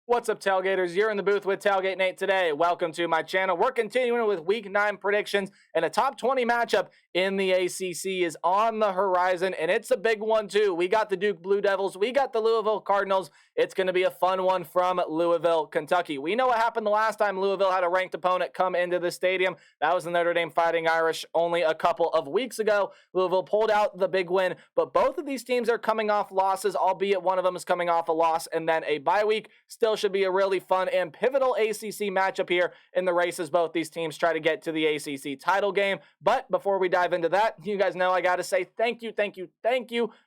What's up, Tailgaters? You're in the booth with Tailgate Nate today. Welcome to my channel. We're continuing with Week 9 predictions, and a top 20 matchup in the ACC is on the horizon, and it's a big one, too. We got the Duke Blue Devils. We got the Louisville Cardinals. It's going to be a fun one from Louisville, Kentucky. We know what happened the last time Louisville had a ranked opponent come into the stadium. That was the Notre Dame Fighting Irish only a couple of weeks ago. Louisville pulled out the big win, but both of these teams are coming off losses, albeit one of them is coming off a loss and then a bye week. Still should be a really fun and pivotal ACC matchup here in the race as both these teams try to get to the ACC title game. But before we dive into that, you guys know I got to say thank you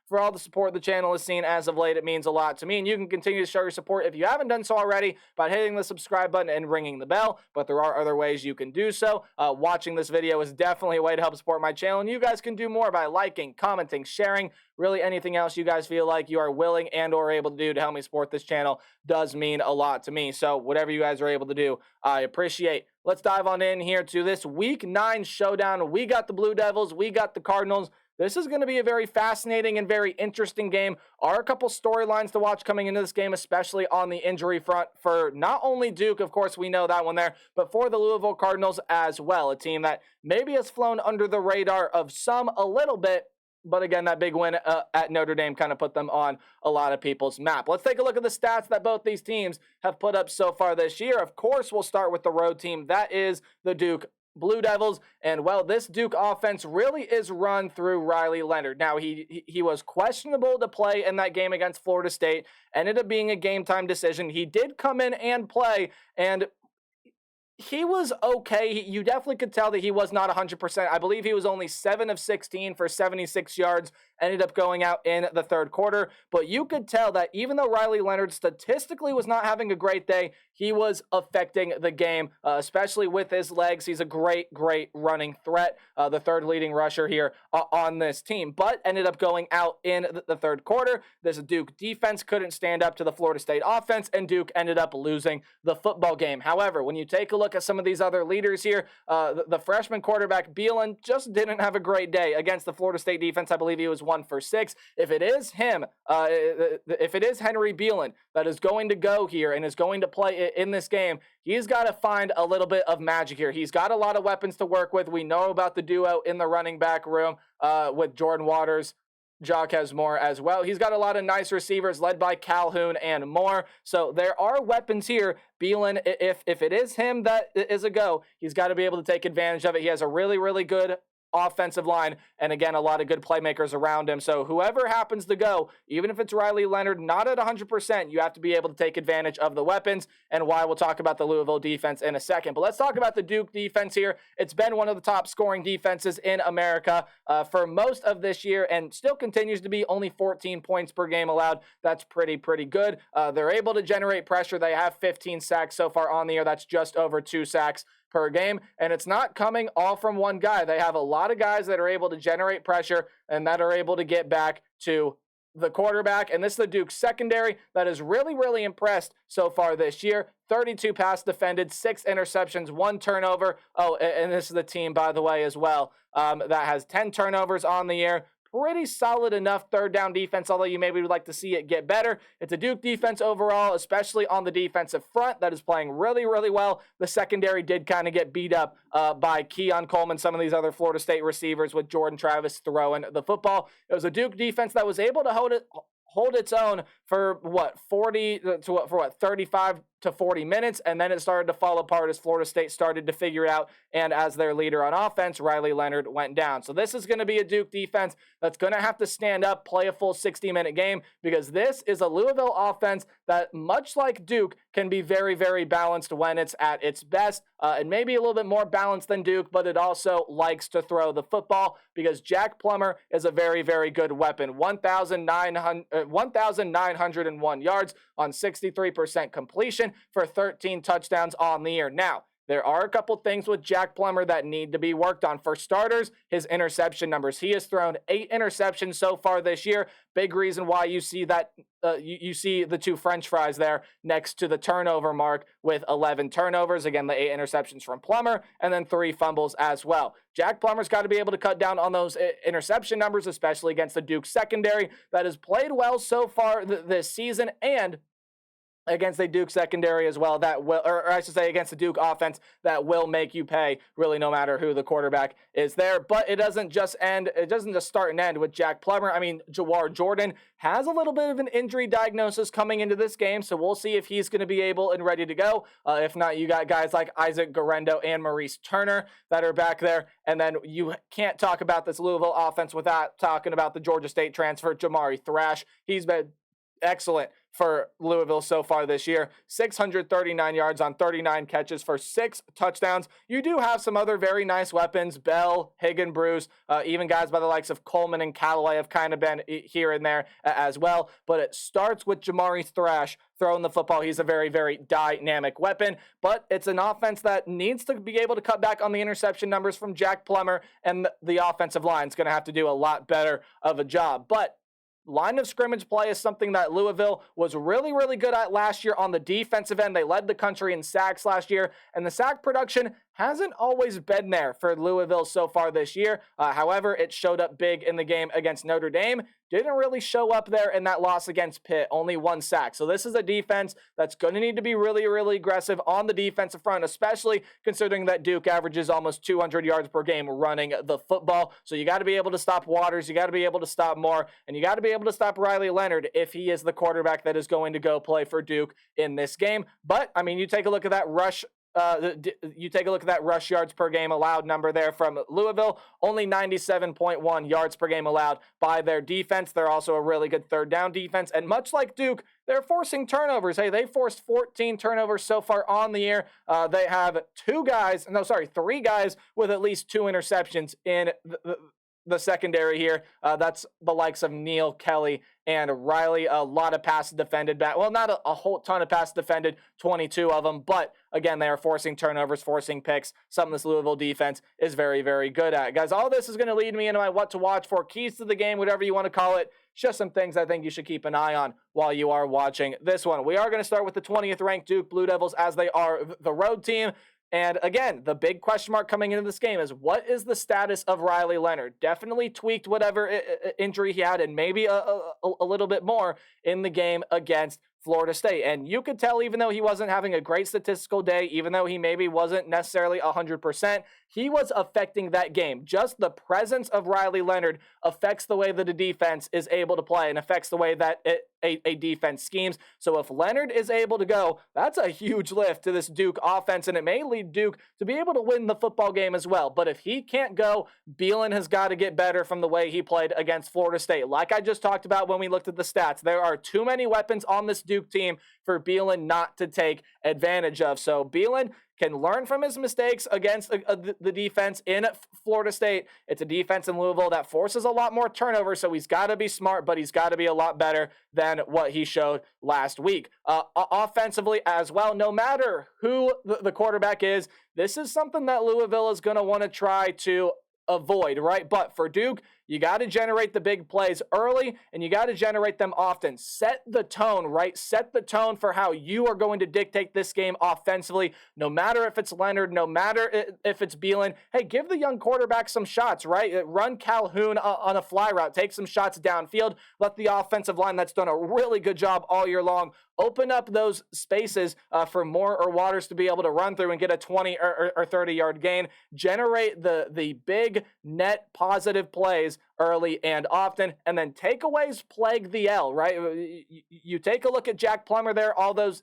for all the support the channel has seen as of late. It means a lot to me, and you can continue to show your support if you haven't done so already by hitting the subscribe button and ringing the bell, but there are other ways you can do so. Watching this video is definitely a way to help support my channel, and you guys can do more by liking, commenting, sharing, really anything else you guys feel like you are willing and or able to do to help me support this channel does mean a lot to me. So whatever you guys are able to do, I appreciate. Let's dive on in here to this Week 9 showdown. We got the Blue Devils. We got the Cardinals. This is going to be a very fascinating and very interesting game. Are a couple storylines to watch coming into this game, especially on the injury front for not only Duke, of course, we know that one there, but for the Louisville Cardinals as well, a team that maybe has flown under the radar of some a little bit. But again, that big win at Notre Dame kind of put them on a lot of people's map. Let's take a look at the stats that both these teams have put up so far this year. Of course, we'll start with the road team. That is the Duke Blue Devils. And, well, this Duke offense really is run through Riley Leonard. Now, he was questionable to play in that game against Florida State. Ended up being a game-time decision. He did come in and play, and he was okay. You definitely could tell that he was not 100%. I believe he was only 7 of 16 for 76 yards, ended up going out in the third quarter. But you could tell that even though Riley Leonard statistically was not having a great day, he was affecting the game, especially with his legs. He's a great running threat, the third leading rusher here on this team, but ended up going out in the third quarter. This Duke defense couldn't stand up to the Florida State offense, and Duke ended up losing the football game. However, when you take a look at some of these other leaders here, the freshman quarterback Beelan just didn't have a great day against the Florida State defense. I believe he was 1 for 6. If it is him, if it is Henry Beelan that is going to go here and is going to play in this game, he's got to find a little bit of magic here. He's got a lot of weapons to work with. We know about the duo in the running back room with Jordan Waters, Jaquez Moore as well. He's got a lot of nice receivers led by Calhoun and Moore. So there are weapons here. Beelan, if it is him that is a go, he's got to be able to take advantage of it. He has a really good offensive line, and again, a lot of good playmakers around him. So whoever happens to go, even if it's Riley Leonard, not at 100%, you have to be able to take advantage of the weapons, and why we'll talk about the Louisville defense in a second. But let's talk about the Duke defense here. It's been one of the top scoring defenses in America for most of this year, and still continues to be only 14 points per game allowed. That's pretty good. They're able to generate pressure. They have 15 sacks so far on the year. That's just over 2 sacks per game, and it's not coming all from one guy. They have a lot of guys that are able to generate pressure and that are able to get back to the quarterback, and this is the Duke secondary that is really impressed so far this year. 32 pass defended, 6 interceptions, 1 turnover. Oh, and this is the team, by the way, as well, that has 10 turnovers on the year. Pretty solid enough third down defense, although you maybe would like to see it get better. It's a Duke defense overall, especially on the defensive front, that is playing really well. The secondary did kind of get beat up by Keon Coleman, some of these other Florida State receivers, with Jordan Travis throwing the football. It was a Duke defense that was able to hold its own for 35 to 40 minutes, and then it started to fall apart as Florida State started to figure it out, and as their leader on offense, Riley Leonard, went down. So this is going to be a Duke defense that's going to have to stand up, play a full 60-minute game, because this is a Louisville offense that, much like Duke, can be very balanced when it's at its best, and maybe a little bit more balanced than Duke, but it also likes to throw the football, because Jack Plummer is a very good weapon. 1,901 yards on 63% completion for 13 touchdowns on the year. Now, there are a couple things with Jack Plummer that need to be worked on. For starters, his interception numbers. He has thrown 8 interceptions so far this year. Big reason why you see that you see the 2 French fries there next to the turnover mark with 11 turnovers. Again, the 8 interceptions from Plummer, and then 3 fumbles as well. Jack Plummer's got to be able to cut down on those interception numbers, especially against the Duke secondary that has played well so far this season, and against a Duke secondary as well that will, or I should say against the Duke offense that will make you pay really no matter who the quarterback is there. But it doesn't just start and end with Jack Plummer. I mean, Jawar Jordan has a little bit of an injury diagnosis coming into this game, so we'll see if he's going to be able and ready to go. If not, you got guys like Isaac Garendo and Maurice Turner that are back there. And then you can't talk about this Louisville offense without talking about the Georgia State transfer, Jamari Thrash. He's been excellent for Louisville so far this year. 639 yards on 39 catches for 6 touchdowns. You do have some other very nice weapons. Bell, Higginbruce, even guys by the likes of Coleman and Callaway have kind of been here and there as well. But it starts with Jamari Thrash throwing the football. He's a very, very dynamic weapon. But it's an offense that needs to be able to cut back on the interception numbers from Jack Plummer, and the offensive line is going to have to do a lot better of a job. But line of scrimmage play is something that Louisville was really, really good at last year on the defensive end. They led the country in sacks last year, and the sack production hasn't always been there for Louisville so far this year. However, it showed up big in the game against Notre Dame. Didn't really show up there in that loss against Pitt, only 1 sack. So this is a defense that's going to need to be really, really aggressive on the defensive front, especially considering that Duke averages almost 200 yards per game running the football. So you got to be able to stop Waters, you got to be able to stop Moore, and you got to be able to stop Riley Leonard if he is the quarterback that is going to go play for Duke in this game. But, I mean, you take a look at that rush yards per game allowed number there from Louisville, only 97.1 yards per game allowed by their defense. They're also a really good third down defense, and much like Duke, they're forcing turnovers. Hey, they forced 14 turnovers so far on the year. They have 3 guys with at least 2 interceptions in the secondary here. That's the likes of Neal, Kelly, and Riley. A lot of passes defended back. Well, not a whole ton of passes defended, 22 of them. But again, they are forcing turnovers, forcing picks, something this Louisville defense is very, very good at. Guys, all this is going to lead me into my what to watch for, keys to the game, whatever you want to call it. Just some things I think you should keep an eye on while you are watching this one. We are going to start with the 20th ranked Duke Blue Devils, as they are the road team. And again, the big question mark coming into this game is, what is the status of Riley Leonard? Definitely tweaked whatever injury he had, and maybe a little bit more in the game against Florida State. And you could tell, even though he wasn't having a great statistical day, even though he maybe wasn't necessarily 100%, he was affecting that game. Just the presence of Riley Leonard affects the way that a defense is able to play and affects the way that a defense schemes. So if Leonard is able to go, that's a huge lift to this Duke offense, and it may lead Duke to be able to win the football game as well. But if he can't go, Beelan has got to get better from the way he played against Florida State. Like I just talked about when we looked at the stats, there are too many weapons on this Duke team for Beelan not to take advantage of. So Beelan can learn from his mistakes against the defense in Florida State. It's a defense in Louisville that forces a lot more turnovers, so he's got to be smart, but he's got to be a lot better than what he showed last week. Offensively as well, no matter who the quarterback is, this is something that Louisville is going to want to try to avoid, right? But for Duke, you got to generate the big plays early, and you got to generate them often. Set the tone, right? Set the tone for how you are going to dictate this game offensively, no matter if it's Leonard, no matter if it's Beelan. Hey, give the young quarterback some shots, right? Run Calhoun on a fly route. Take some shots downfield. Let the offensive line that's done a really good job all year long open up those spaces for Moore or Waters to be able to run through and get a 20 or 30-yard gain. Generate the big net positive plays early and often, and then takeaways plague the L, right? You take a look at Jack Plummer there, all those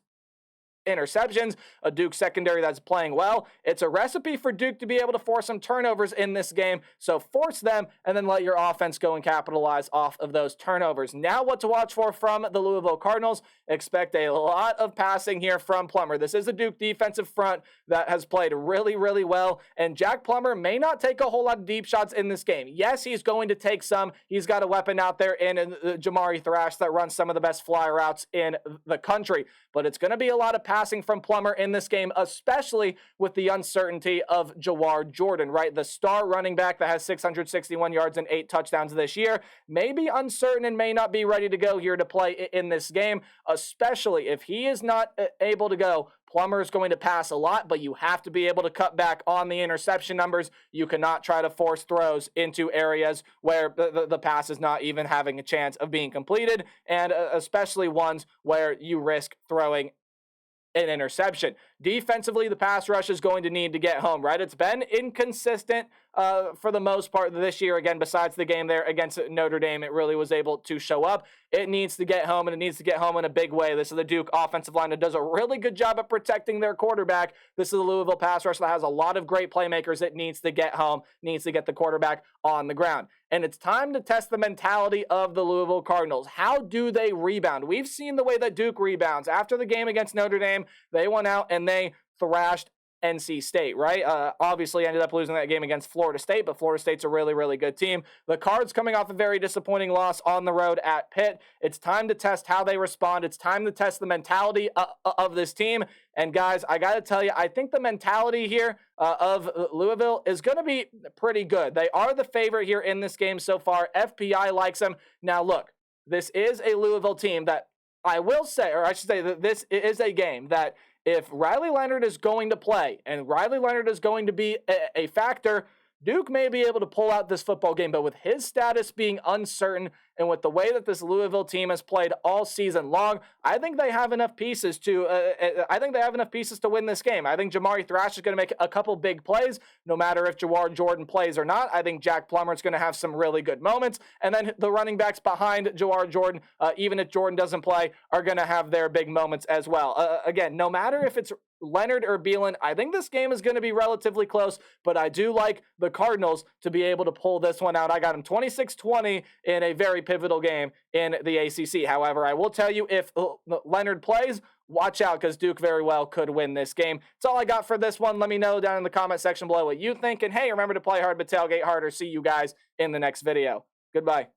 interceptions, a Duke secondary that's playing well. It's a recipe for Duke to be able to force some turnovers in this game. So force them and then let your offense go and capitalize off of those turnovers. Now what to watch for from the Louisville Cardinals. Expect a lot of passing here from Plummer. This is a Duke defensive front that has played really, really well, and Jack Plummer may not take a whole lot of deep shots in this game. Yes, he's going to take some. He's got a weapon out there in Jamari Thrash that runs some of the best fly routes in the country, but it's going to be a lot of passing from Plummer in this game, especially with the uncertainty of Jawar Jordan, right? The star running back that has 661 yards and 8 touchdowns this year may be uncertain and may not be ready to go here to play in this game, especially if he is not able to go. Plummer is going to pass a lot, but you have to be able to cut back on the interception numbers. You cannot try to force throws into areas where the pass is not even having a chance of being completed, and especially ones where you risk throwing an interception. Defensively, the pass rush is going to need to get home, right? It's been inconsistent for the most part this year. Again, besides the game there against Notre Dame, it really was able to show up. It needs to get home, and it needs to get home in a big way. This is the Duke offensive line that does a really good job at protecting their quarterback. This is the Louisville pass rush that has a lot of great playmakers. It needs to get home, needs to get the quarterback on the ground. And it's time to test the mentality of the Louisville Cardinals. How do they rebound? We've seen the way that Duke rebounds. After the game against Notre Dame, they went out and they thrashed NC State, right? Obviously ended up losing that game against Florida State, but Florida State's a really, really good team. The Cards coming off a very disappointing loss on the road at Pitt. It's time to test how they respond. It's time to test the mentality of this team. And guys, I got to tell you, I think the mentality here of Louisville is going to be pretty good. They are the favorite here in this game so far. FPI likes them. Now look, this is a Louisville team that I will say, or I should say that this is a game that if Riley Leonard is going to play and Riley Leonard is going to be a factor, Duke may be able to pull out this football game, but with his status being uncertain and with the way that this Louisville team has played all season long, I think they have enough pieces to win this game. I think Jamari Thrash is going to make a couple big plays, no matter if Jawar Jordan plays or not. I think Jack Plummer is going to have some really good moments, and then the running backs behind Jawar Jordan, even if Jordan doesn't play, are going to have their big moments as well. Again, no matter if it's Leonard or Beelan, I think this game is going to be relatively close, but I do like the Cardinals to be able to pull this one out. I got them 26-20 in a very pivotal game in the ACC. However, I will tell you, if Leonard plays, watch out, because Duke very well could win this game. That's all I got for this one. Let me know down in the comment section below what you think. And hey, remember to play hard but tailgate harder. See you guys in the next video. Goodbye.